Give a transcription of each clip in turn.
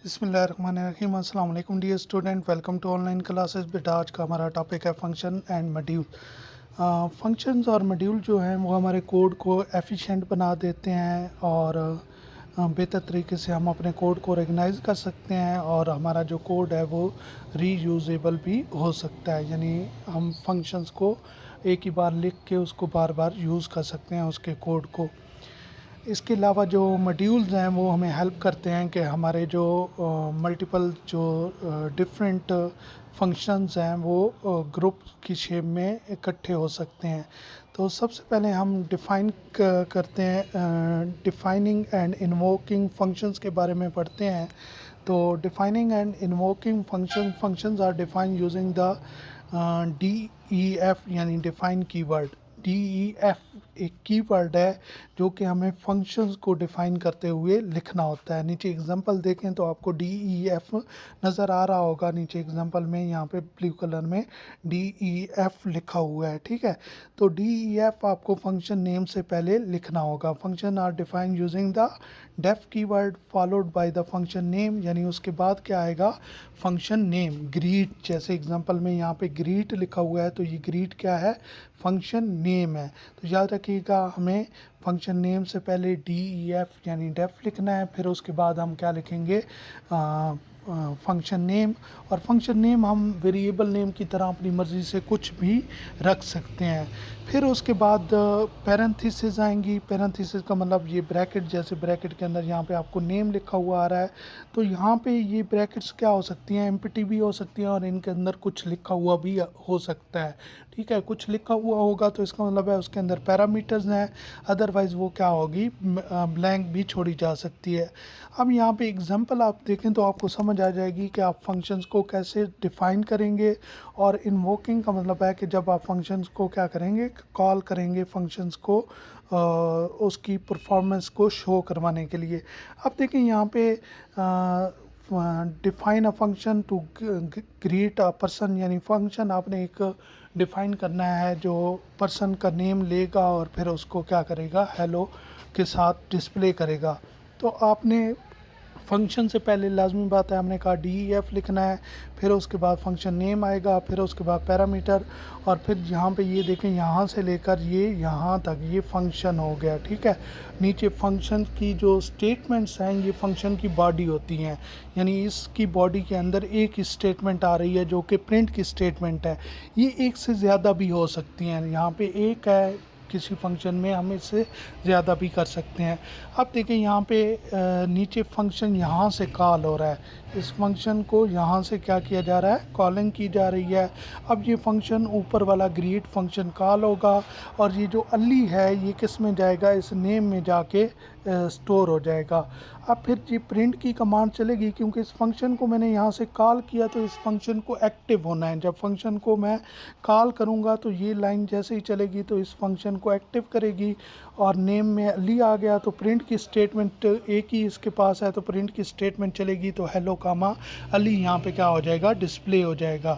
बिस्मिल्लाहिर्रहमानिर्रहीम। अस्सलाम वालेकुम dear student, welcome to online classes. बेटा आज का हमारा टॉपिक है फंक्शन एंड मॉड्यूल। फंक्शंस और मॉड्यूल जो हैं वो हमारे कोड को एफिशिएंट बना देते हैं और बेहतर तरीके से हम अपने कोड को ऑर्गेनाइज कर सकते हैं और हमारा जो कोड है वो रीयूजेबल भी हो सकता है। यानी हम फंक्शंस को एक ही बार लिख के उसको बार बार यूज़ कर सकते हैं उसके कोड को। इसके अलावा जो मॉड्यूल्स हैं वो हमें हेल्प करते हैं कि हमारे जो मल्टीपल जो डिफरेंट फंक्शंस हैं वो ग्रुप की शेप में इकट्ठे हो सकते हैं। तो सबसे पहले हम डिफ़ाइन करते हैं, डिफ़ाइनिंग एंड इन्वोकिंग फंक्शंस के बारे में पढ़ते हैं। तो defining and invoking functions are defined using the DEF यानी डिफ़ाइन कीवर्ड। DEF एक कीवर्ड है जो कि हमें फंक्शंस को डिफ़ाइन करते हुए लिखना होता है। नीचे एग्जांपल देखें तो आपको DEF नज़र आ रहा होगा। नीचे एग्जांपल में यहाँ पे ब्लू कलर में DEF लिखा हुआ है, ठीक है। तो DEF आपको फंक्शन नेम से पहले लिखना होगा। Function are defined using the def keyword followed by the function name, यानी उसके बाद क्या आएगा, फंक्शन नेम। ग्रीट जैसे एग्जांपल में यहाँ पे ग्रीट लिखा हुआ है तो ये ग्रीट क्या है, फंक्शन नेम है। तो याद रखिएगा हमें फंक्शन नेम से पहले DEF यानी डेफ लिखना है, फिर उसके बाद हम क्या लिखेंगे, फंक्शन नेम। और फंक्शन नेम हम वेरिएबल नेम की तरह अपनी मर्ज़ी से कुछ भी रख सकते हैं। फिर उसके बाद पैरेंथेसिस आएंगी। पैरेंथेसिस का मतलब ये ब्रैकेट, जैसे ब्रैकेट के अंदर यहाँ पे आपको नेम लिखा हुआ आ रहा है तो यहाँ पे ये ब्रैकेट्स क्या हो सकती हैं, एम्प्टी भी हो सकती हैं और इनके अंदर कुछ लिखा हुआ भी हो सकता है, ठीक है। कुछ लिखा हुआ होगा तो इसका मतलब है उसके अंदर पैरामीटर्स हैं, अदरवाइज़ वो क्या होगी, ब्लैंक भी छोड़ी जा सकती है। अब यहाँ पे एग्जांपल आप देखें तो आपको समझ आ जाएगी कि आप फंक्शंस को कैसे डिफ़ाइन करेंगे। और इन्वोकिंग का मतलब है कि जब आप फंक्शंस को क्या करेंगे, कॉल करेंगे फंक्शंस को उसकी परफॉर्मेंस को शो करवाने के लिए। अब देखें यहाँ पे define a function to greet a person, यानी फंक्शन आपने एक डिफ़ाइन करना है जो पर्सन का नेम लेगा और फिर उसको क्या करेगा, हेलो के साथ डिस्प्ले करेगा। तो आपने फंक्शन से पहले लाजमी बात है हमने कहा DEF लिखना है, फिर उसके बाद फंक्शन नेम आएगा, फिर उसके बाद पैरामीटर, और फिर यहाँ पे ये देखें यहाँ से लेकर ये यहाँ तक ये फंक्शन हो गया, ठीक है। नीचे फंक्शन की जो स्टेटमेंट्स हैं ये फंक्शन की बॉडी होती हैं, यानी इसकी बॉडी के अंदर एक स्टेटमेंट आ रही है जो कि प्रिंट की स्टेटमेंट है। ये एक से ज़्यादा भी हो सकती हैं, यहाँ पे एक है, किसी फंक्शन में हम इससे ज़्यादा भी कर सकते हैं। अब देखिए यहाँ पे नीचे फंक्शन यहाँ से कॉल हो रहा है, इस फंक्शन को यहाँ से क्या किया जा रहा है, कॉलिंग की जा रही है। अब ये फंक्शन ऊपर वाला ग्रीट फंक्शन कॉल होगा और ये जो अली है ये किस में जाएगा, इस नेम में जाके स्टोर हो जाएगा। अब फिर ये प्रिंट की कमांड चलेगी क्योंकि इस फंक्शन को मैंने यहाँ से कॉल किया तो इस फंक्शन को एक्टिव होना है। जब फंक्शन को मैं कॉल करूँगा तो ये लाइन जैसे ही चलेगी तो इस फंक्शन को एक्टिव करेगी और नेम में अली आ गया तो प्रिंट की स्टेटमेंट एक ही इसके पास है तो प्रिंट की स्टेटमेंट चलेगी तो हेलो कामा अली यहाँ पे क्या हो जाएगा, डिस्प्ले हो जाएगा।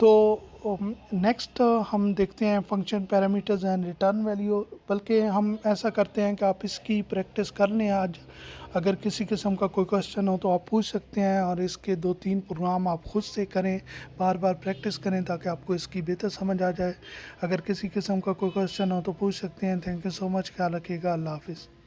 तो नेक्स्ट हम देखते हैं function parameters and return value. बल्कि हम ऐसा करते हैं कि आप इसकी प्रैक्टिस कर लें आज। अगर किसी किस्म का कोई क्वेश्चन हो तो आप पूछ सकते हैं और इसके 2-3 प्रोग्राम आप खुद से करें, बार बार प्रैक्टिस करें ताकि आपको इसकी बेहतर समझ आ जाए। अगर किसी किस्म का कोई क्वेश्चन हो तो पूछ सकते हैं। थैंक यू सो मच, ख्याल रखिएगा, अल्लाह हाफिज़।